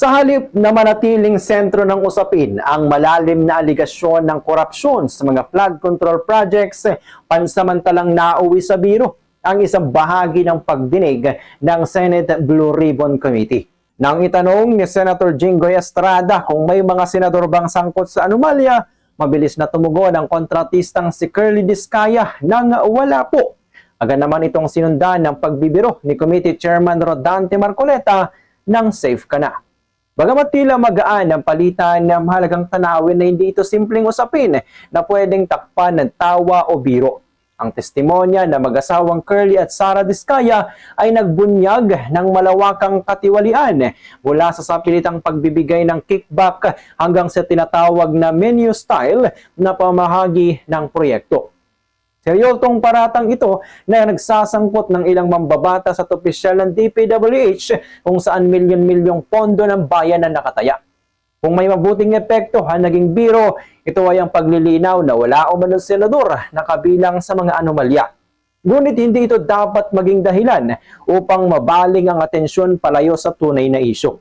Sa halip na manatiling sentro ng usapin ang malalim na aligasyon ng korupsyon sa mga flood control projects, pansamantalang nauwi sa biro ang isang bahagi ng pagdinig ng Senate Blue Ribbon Committee. Nang itanong ni Senator Jinggoy Estrada kung may mga senador bang sangkot sa anomalya, mabilis na tumugon ang kontratistang si Curly Discaya nang wala po. Agad naman itong sinundan ng pagbibiro ni Committee Chairman Rodante Marcoleta ng Safe Ka Na. Bagamat tila magaan ang palitan ng mahalagang tanawin na hindi ito simpleng usapin na pwedeng takpan ng tawa o biro. Ang testimonya na mag-asawang Curly at Sara Discaya ay nagbunyag ng malawakang katiwalian mula sa sapilitang pagbibigay ng kickback hanggang sa tinatawag na menu style na pamahagi ng proyekto. Seryosong paratang ito na nagsasangkot ng ilang mambabatas at opisyal ng DPWH kung saan milyon-milyong pondo ng bayan na nakataya. Kung may mabuting epekto ang naging biro, ito ay ang paglilinaw na wala o man senador na kabilang sa mga anomalya. Ngunit hindi ito dapat maging dahilan upang mabaling ang atensyon palayo sa tunay na isyu.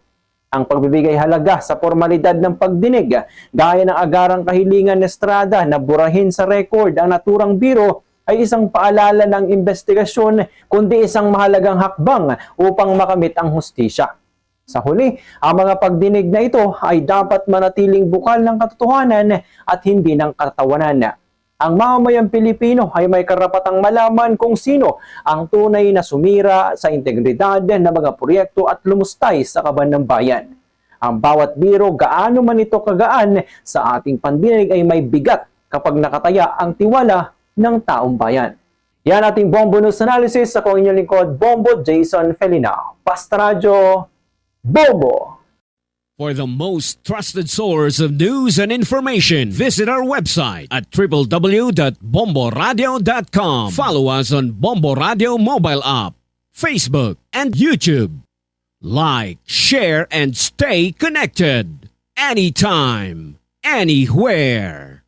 Ang pagbibigay halaga sa formalidad ng pagdinig, gaya ng agarang kahilingan ni Estrada na burahin sa record ang naturang biro, ay isang paalala ng investigasyon kundi isang mahalagang hakbang upang makamit ang hustisya. Sa huli, ang mga pagdinig na ito ay dapat manatiling bukal ng katotohanan at hindi ng katawanan. Ang mamamayang Pilipino ay may karapatang malaman kung sino ang tunay na sumira sa integridad ng mga proyekto at lumustay sa kaban ng bayan. Ang bawat biro, gaano man ito kagaan sa ating pandinig, ay may bigat kapag nakataya ang tiwala ng taong bayan. Yan ating Bombo News Analysis. Ako inyong lingkod, Bombo Jason Felina. Basta Radyo, Bombo! For the most trusted source of news and information, visit our website at www.bomboradio.com. Follow us on Bombo Radio mobile app, Facebook, and YouTube. Like, share, and stay connected. Anytime, anywhere.